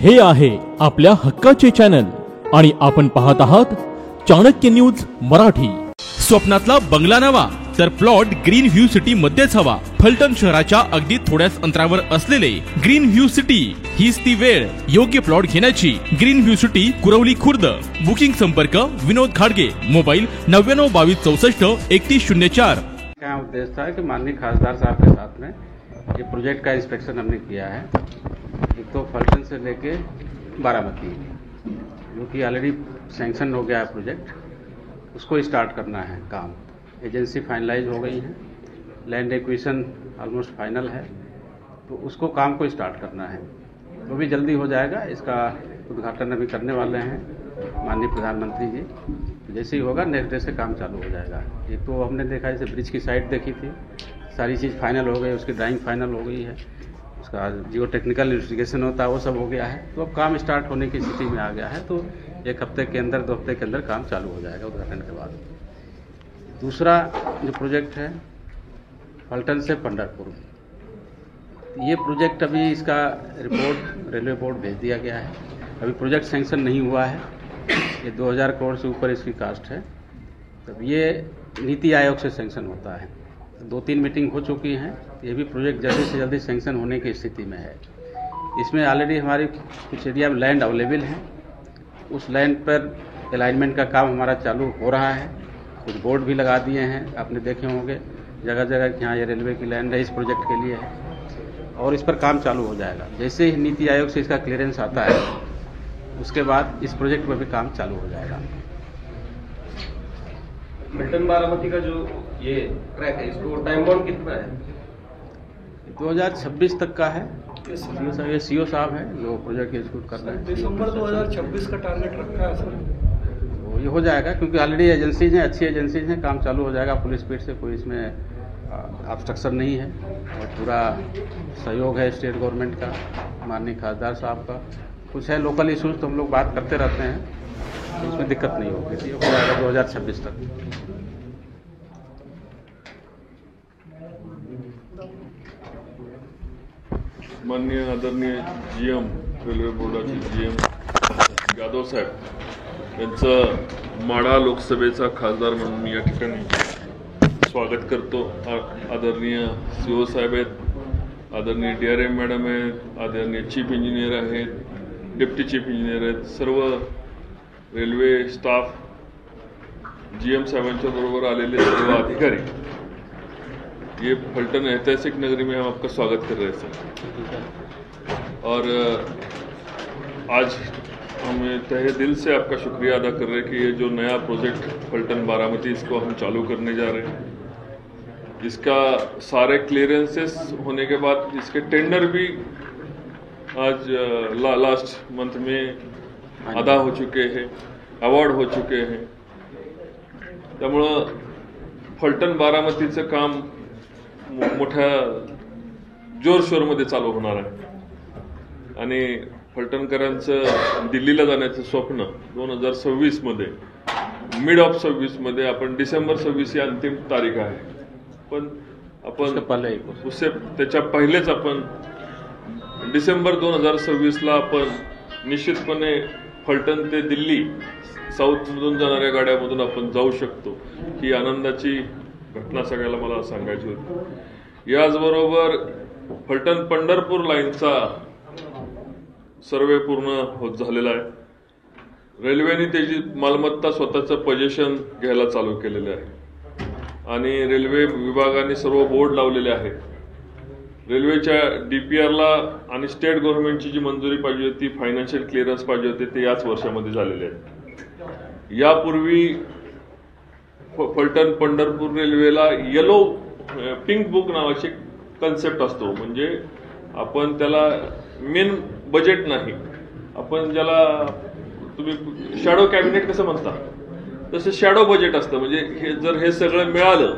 हे आहे आपल्या हक्काचे चॅनल आणि आपण पाहत आहात चाणक्य न्यूज मराठी। स्वप्नातला बंगला नवा तर प्लॉट ग्रीन व्ह्यू सिटी मध्येच हवा। फलटण शहराच्या अगदी थोड्याच अंतरावर असलेले ग्रीन व्ह्यू सिटी हीच ती वेळ योग्य प्लॉट घेण्याची। Green view city Kurwali Khurd. Booking संपर्क विनोद खाड़गे, मोबाइल 9922643104। क्या उद्देश्य था कि माननीय खासदार साहब के साथ में ये प्रोजेक्ट का इंस्पेक्शन हमने किया है। एक तो फलटन से लेके बारामती जो कि ऑलरेडी सैंक्शन हो गया है प्रोजेक्ट, उसको स्टार्ट करना है काम। एजेंसी फाइनलाइज हो गई है, लैंड एक्विजिशन ऑलमोस्ट फाइनल है, तो उसको काम को स्टार्ट करना है। तो भी जल्दी हो जाएगा। इसका उद्घाटन अभी करने वाले हैं माननीय प्रधानमंत्री जी। जैसे ही होगा नेक्स्ट डे से काम चालू हो जाएगा। एक तो हमने देखा जैसे ब्रिज की साइड देखी थी, सारी चीज़ फाइनल हो गई, उसकी ड्राइंग फाइनल हो गई है, उसका जियो टेक्निकल इन्वेस्टिगेशन होता है वो सब हो गया है। तो अब काम स्टार्ट होने की स्थिति में आ गया है। तो एक हफ्ते के अंदर 2 हफ्ते के अंदर काम चालू हो जाएगा उद्घाटन के बाद। दूसरा जो प्रोजेक्ट है फलटन से पंढरपुर, ये प्रोजेक्ट अभी इसका रिपोर्ट रेलवे बोर्ड भेज दिया गया है। अभी प्रोजेक्ट सैंक्शन नहीं हुआ है। ये 2000 करोड़ से ऊपर इसकी कास्ट है। तब ये नीति आयोग से सैंक्शन होता है। 2-3 मीटिंग हो चुकी हैं। ये भी प्रोजेक्ट जल्दी से जल्दी सैंक्शन होने की स्थिति में है। इसमें ऑलरेडी हमारी कुछ एरिया में लैंड अवेलेबल है। उस लैंड पर अलाइनमेंट का काम हमारा चालू हो रहा है। कुछ बोर्ड भी लगा दिए हैं, आपने देखे होंगे जगह जगह कि हाँ ये रेलवे की लैंड है, इस प्रोजेक्ट के लिए है, और इस पर काम चालू हो जाएगा। जैसे ही नीति आयोग से इसका क्लियरेंस आता है उसके बाद इस प्रोजेक्ट पर भी काम चालू हो जाएगा। फलटन बारामती का जो ये ट्रैक है, इसको टाइम बाउंड कितना है? 2026 तक का है। ये सीओ साहब हैं जो प्रोजेक्ट एग्जीक्यूट कर रहे हैं। दिसंबर 2026 का टारगेट रखा है सर। तो ये हो जाएगा क्योंकि ऑलरेडी एजेंसीज हैं, अच्छी एजेंसीज हैं, काम चालू हो जाएगा फुल स्पीड से। कोई इसमें ऑब्स्ट्रक्शन नहीं है और पूरा सहयोग है स्टेट गवर्नमेंट का, माननीय खासदार साहब का। कुछ है लोकल इशूज़ तो हम लोग बात करते रहते हैं, तो उसमें दिक्कत नहीं होगी। ये हो जाएगा 2026 तक। माननीय आदरणीय GM रेल्वे बोर्डाचे GM यादव साहेब यांचं माढा लोकसभेचा खासदार म्हणून मी या ठिकाणी स्वागत करतो। आदरणीय CO साहेब आहेत, आदरणीय DRM मॅडम आहेत, आदरणीय चीफ इंजिनियर आहेत, डेप्टी चीफ इंजिनियर आहेत, सर्व रेल्वे स्टाफ, GM साहबांच्या बरोबर आलेले सर्व अधिकारी। ये फलटन ऐतिहासिक नगरी में हम आपका स्वागत कर रहे हैं सर। और आज हम तहे दिल से आपका शुक्रिया अदा कर रहे हैं कि ये जो नया प्रोजेक्ट फलटन बारामती इसको हम चालू करने जा रहे हैं। इसका सारे क्लियरेंसेस होने के बाद इसके टेंडर भी आज लास्ट मंथ में अदा हो चुके हैं, अवार्ड हो चुके हैं। त्यामुळं फलटन बारामतीचं काम मोठ्या जोरशोरमध्ये चालू होणार आहे आणि फलटणकरांचं दिल्लीला जाण्याचं स्वप्न 2026 मध्ये, मिड ऑफ 26 मध्ये, आपण डिसेंबर 26 ही अंतिम तारीख आहे, पण आपण त्याच्या पहिलेच आपण डिसेंबर 2026ला आपण निश्चितपणे फलटण ते दिल्ली साऊथमधून जाणाऱ्या गाड्यामधून आपण जाऊ शकतो। ही आनंदाची घटना सगळ्याला मला सांगायची होती। याचबरोबर फलटण पंढरपूर लाईनचा सर्वे पूर्ण होत झालेला आहे। रेल्वेने त्याची मालमत्ता स्वतःचं पोझिशन घ्यायला चालू केलेले आहे आणि रेल्वे विभागाने सर्व बोर्ड लावलेले आहेत। रेल्वेच्या DPRला आणि स्टेट गव्हर्नमेंटची जी मंजुरी पाहिजे होती, फायनान्शियल क्लिअरन्स पाहिजे होते, ते याच वर्षामध्ये झालेले आहेत। यापूर्वी फलटण पंढरपूर रेल्वेला येलो पिंक बुक नावाची कन्सेप्ट असतो, म्हणजे आपण त्याला मेन बजेट नाही, आपण ज्याला तुम्ही शॅडो कॅबिनेट कसं म्हणता तसं शॅडो बजेट असतं। म्हणजे जर हे सगळं मिळालं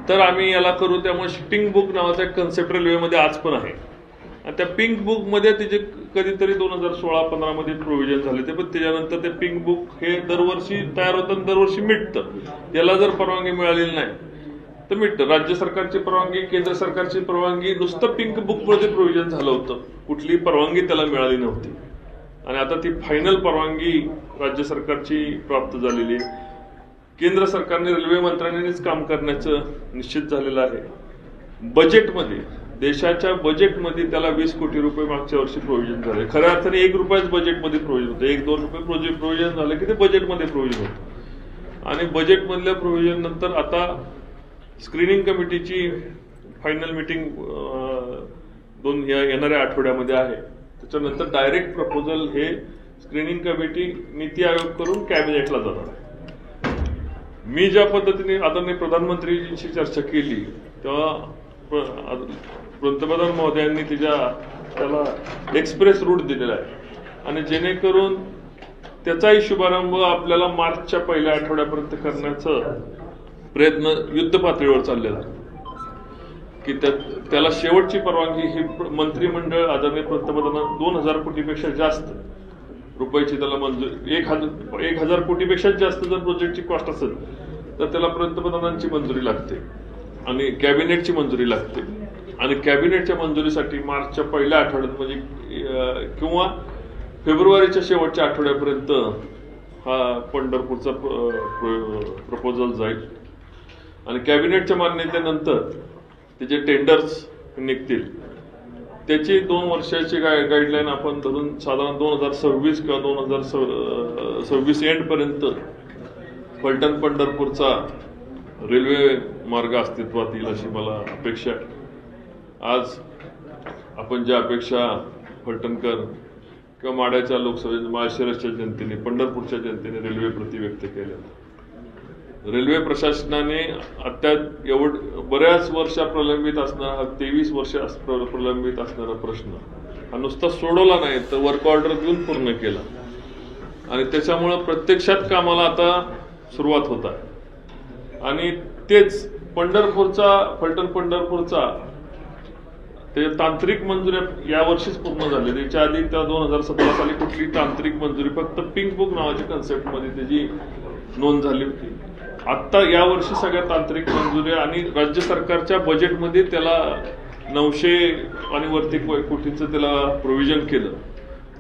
तर आम्ही याला करू। त्यामुळे पिंक बुक नावाचा एक कन्सेप्ट रेल्वेमध्ये आज पण आहे आणि त्या पिंक बुक मध्ये तिचे कधीतरी 2016-15 मध्ये प्रोव्हिजन झाले ते, पण त्याच्यानंतर ते पिंक बुक हे दरवर्षी तयार होतं आणि दरवर्षी मिटतं। याला जर परवानगी मिळालेली नाही तर मिळतं. राज्य सरकारची परवानगी, केंद्र सरकारची परवानगी, नुसतं पिंक बुक मध्ये प्रोव्हिजन झालं होतं, कुठलीही परवानगी त्याला मिळाली नव्हती. आणि आता ती फायनल परवानगी राज्य सरकारची प्राप्त झालेली आहे. केंद्र सरकारने रेल्वे मंत्रालयानेच काम करण्याचं निश्चित झालेलं आहे. बजेटमध्ये, देशाच्या बजेटमध्ये त्याला 20 कोटी रुपये मागच्या वर्षी प्रोव्हिजन झाले. खऱ्या अर्थाने 1 रुपयाच बजेटमध्ये प्रोव्हिजन होतं. 1-2 रुपये प्रोव्हिजन झालं की ते बजेटमध्ये प्रोव्हिजन होतं. आणि बजेटमधल्या प्रोव्हिजन नंतर आता स्क्रीनिंग कमिटीची फायनल मिटिंग येणाऱ्या आठवड्यामध्ये आहे. त्याच्यानंतर डायरेक्ट प्रपोजल हे स्क्रीनिंग कमिटी नीती आयोग करून कॅबिनेटला जाणार आहे. मी ज्या पद्धतीने आदरणीय प्रधानमंत्रीजींशी चर्चा केली तेव्हा पंतप्रधान महोदयांनी त्याला एक्सप्रेस रूट दिलेला आहे आणि जेणेकरून त्याचाही शुभारंभ आपल्याला मार्चच्या पहिल्या आठवड्यापर्यंत करण्याचा प्रयत्न युद्ध पातळीवर चाललेला आहे. की त्याला शेवटची परवानगी ही मंत्रिमंडळ आदरणीय पंतप्रधान 2000 कोटीपेक्षा जास्त रुपयाची त्याला मंजुरी, 1000 कोटीपेक्षा जास्त जर प्रोजेक्टची कॉस्ट असेल तर त्याला पंतप्रधानांची मंजुरी लागते आणि कॅबिनेटची मंजुरी लागते. आणि कॅबिनेटच्या मंजुरीसाठी मार्चच्या पहिल्या आठवड्यात म्हणजे किंवा फेब्रुवारीच्या शेवटच्या आठवड्यापर्यंत हा पंढरपूरचा प्रपोजल जाईल. आणि कॅबिनेटच्या मान्यतेनंतर त्याचे टेंडर्स निघतील. त्याची 2 वर्षाची गाईडलाईन आपण धरून साधारण 2026 किंवा 2026 एंड पर्यंत फलटण पंढरपूरचा रेल्वे मार्ग अस्तित्वात येईल अशी मला अपेक्षा आहे. आज आपण ज्या अपेक्षा फलटणकर किंवा माढ्याच्या लोकसभेच्या, माळशिरसच्या जनतेने, पंढरपूरच्या जनतेने रेल्वे प्रति व्यक्त केल्या. रेल्वे प्रशासनाने आता बऱ्याच वर्षा प्रलंबित असणारा 23 वर्ष प्रलंबित असणारा प्रश्न हा नुसता सोडवला नाही तर वर्क ऑर्डर देऊन पूर्ण केला. आणि त्याच्यामुळं प्रत्यक्षात कामाला आता सुरुवात होत आहे. आणि तेच फलटण पंढरपूरचा ते तांत्रिक मंजुऱ्या यावर्षीच पूर्ण झाले. त्याच्या आधी त्या 2017 साली कुठली तांत्रिक मंजुरी, फक्त पिंक बुक नावाच्या कन्सेप्टमध्ये त्याची नोंद झाली होती. आता यावर्षी सगळ्या तांत्रिक मंजुऱ्या आणि राज्य सरकारच्या बजेटमध्ये त्याला 900 आणि वरती कोटीचं त्याला प्रोव्हिजन केलं.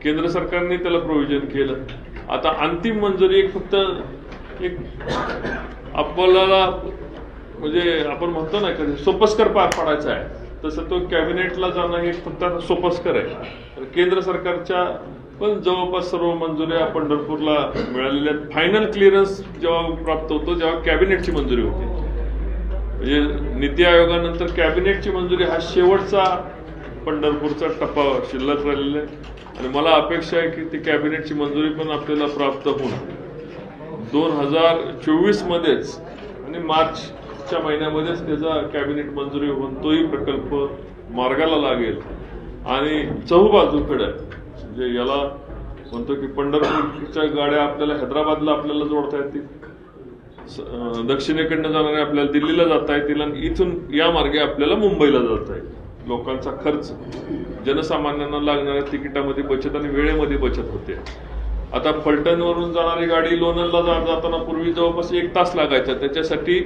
केंद्र सरकारने त्याला प्रोव्हिजन केलं. आता अंतिम मंजुरी फक्त आपल्याला म्हणजे आपण म्हणतो ना कधी सोपस्कर पार पाडायचा आहे, तसं तो कॅबिनेटला जाणं हे फक्त सोपस्कर आहे. केंद्र सरकारच्या पण जवळपास सर्व मंजुऱ्या पंढरपूरला मिळालेल्या आहेत. फायनल क्लिअरन्स जेव्हा प्राप्त होतो तेव्हा कॅबिनेटची मंजुरी होती. म्हणजे नीती आयोगानंतर कॅबिनेटची मंजुरी हा शेवटचा पंढरपूरचा टप्पा शिल्लक राहिलेला आहे. आणि मला अपेक्षा आहे की ती कॅबिनेटची मंजुरी पण आपल्याला प्राप्त होऊन 2024 मध्येच आणि मार्चच्या महिन्यामध्येच त्याचा कॅबिनेट मंजुरी होऊन तोही प्रकल्प मार्गाला लागेल. आणि चहूबाजूकडे म्हणजे याला म्हणतो की पंढरपूरच्या गाड्या आपल्याला हैदराबादला आपल्याला जोडता येतील, दक्षिणेकडनं जाणारे आपल्याला दिल्लीला जाता येतील आणि इथून या मार्गे आपल्याला मुंबईला जाता येईल. लोकांचा खर्च, जनसामान्यांना लागणाऱ्या तिकिटामध्ये बचत आणि वेळेमध्ये बचत होते. आता फलटणवरून जाणारी गाडी लोणंदला जाताना पूर्वी जवळपास 1 तास लागायचा. त्याच्यासाठी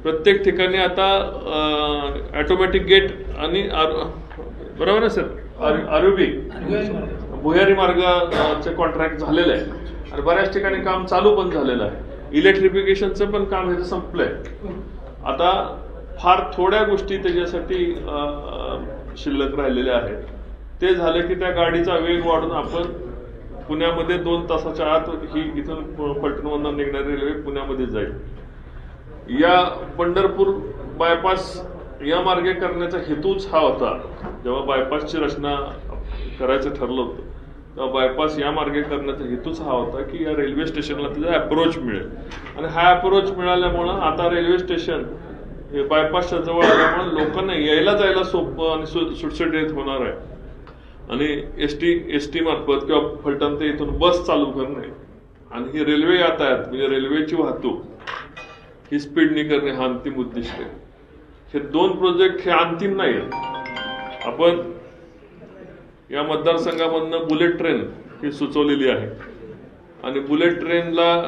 प्रत्येक ठिकाणी आता ऑटोमॅटिक गेट आणि बरोबर आहे सर, आरुबी भुयारी मार्गाचे कॉन्ट्रॅक्ट झालेलं आहे आणि बऱ्याच ठिकाणी काम चालू पण झालेलं आहे. इलेक्ट्रिफिकेशनचं पण काम हे संपलंय. आता फार थोड्या गोष्टी त्याच्यासाठी शिल्लक राहिलेल्या आहेत. ते झालं की त्या गाडीचा वेग वाढून आपण पुण्यामध्ये 2 तासाच्या आत ही इथून फलटणवरून निघणारी रेल्वे पुण्यामध्ये जाईल. या पंढरपूर बायपास या मार्गे करण्याचा हेतूच हा होता. जेव्हा बायपासची रचना करायचं ठरलं होतं तेव्हा बायपास या मार्गे करण्याचा हेतूच हा होता की या रेल्वे स्टेशनला त्याचा अप्रोच मिळेल. आणि हा अप्रोच मिळाल्यामुळं आता रेल्वे स्टेशन हे बायपासच्या जवळ आल्यामुळे लोकांना यायला जायला सोपं आणि सुटसुटीत होणार आहे. आणि एसटी मार्फत किंवा फलटण ते इथून बस चालू करणे आणि ही रेल्वे यातायात म्हणजे रेल्वेची वाहतूक ही स्पीडनी करणे हा अंतिम उद्दिष्ट आहे. हे 2 प्रोजेक्ट हे अंतिम नाही आहेत. आपण या मतदारसंघामधनं बुलेट ट्रेन ही सुचवलेली आहे. आणि बुलेट ट्रेनला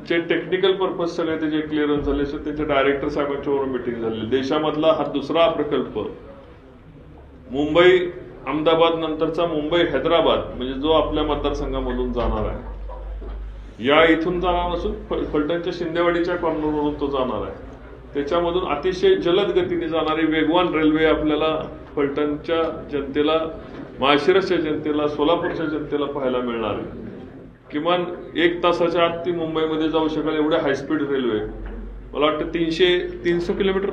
चे टेक्निकल पर्पज सगळे त्याचे क्लिअरन्स झाले, सो त्याच्या डायरेक्टर साहेबांच्या बरोबर मिटिंग झाली. देशामधला हा दुसरा प्रकल्प मुंबई अहमदाबाद नंतरचा मुंबई हैदराबाद म्हणजे जो आपल्या मतदारसंघामधून जाणार आहे. या इथून जाणार नसून फलटणच्या शिंदेवाडीच्या कॉर्नरवरून तो जाणार आहे. त्याच्यामधून अतिशय जलद गतीने जाणारी वेगवान रेल्वे आपल्याला फलटणच्या जनतेला, माळशिरसच्या जनतेला, सोलापूरच्या जनतेला पाहायला मिळणार आहे. किमान 1 तासाच्या आत ती मुंबईमध्ये जाऊ शकेल एवढ्या हायस्पीड रेल्वे. मला वाटतं 300 किलोमीटर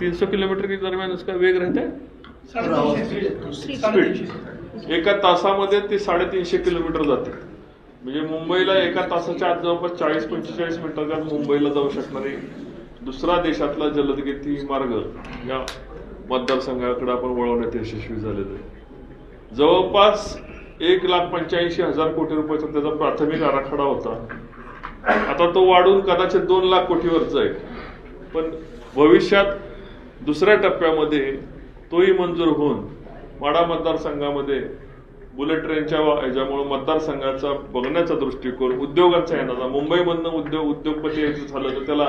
300 किलोमीटर के दरम्यान उसका वेग रहता है स्पीड. एका तासामध्ये ते 350 किलोमीटर जाते. म्हणजे मुंबईला एका तासाच्या आत जवळपास 40-45 मिनिटाच्या आत मुंबईला जाऊ शकणारी दुसरा देशातला जलदगती मार्ग या मतदारसंघाकडे आपण वळवण्यात यशस्वी झालेलं आहे. जवळपास 1,85,000 कोटी रुपयाचा त्याचा प्राथमिक आराखडा होता. आता तो वाढून कदाचित 2 लाख कोटीवर जाईल. पण भविष्यात दुसऱ्या टप्प्यामध्ये तोही मंजूर होऊन माढा मतदारसंघामध्ये बुलेट ट्रेनच्या ह्याच्यामुळे मतदारसंघाचा बघण्याचा दृष्टिकोन, उद्योगाचा येणारा, मुंबईमधनं उद्योगपती यायचं झालं तर त्याला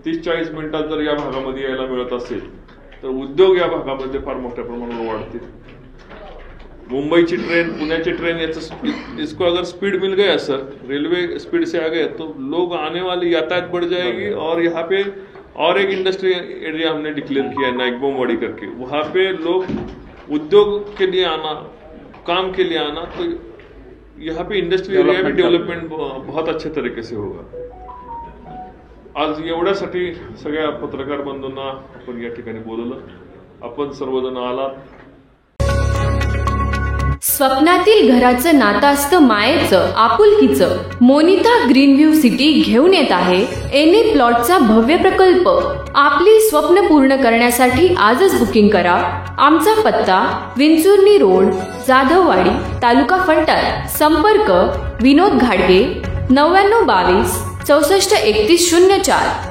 30-40 मिनिटात जर या भागामध्ये यायला मिळत असेल तर उद्योग या भागामध्ये फार मोठ्या प्रमाणावर वाढतील. मुंबईची ट्रेन, पुण्याची ट्रेन, इसको अगर स्पीड मिल गया सर, रेलवे स्पीड से आ गए तो लोग आने वाली यातायात बढ़ जाएगी. और यहाँ पे और एक इंडस्ट्री एरिया हमने डिक्लेयर किया है नाइकबोमवाड़ी करके, वहाँ पे लोग उद्योग के लिए आना, काम के लिए आना, तो यहाँ पे इंडस्ट्री एरिया में डेवलपमेंट बहुत अच्छे तरीके से होगा. आज एवढ्यासाठी सगळ्या पत्रकार बंधूंना आपण या ठिकाणी बोलवलं. आपण सर्वजण आलात. स्वप्नातील घराचं नातं असतं मायेचं, आपुलकीचं. मोनिता ग्रीनव्ह्यू सिटी घेऊन येत आहे एनी प्लॉटचा भव्य प्रकल्प. आपली स्वप्न पूर्ण करण्यासाठी आजच बुकिंग करा. आमचा पत्ता विंचुर्णी रोड, जाधववाडी, तालुका फलटण. संपर्क विनोद घाडगे 9922 64 31 04.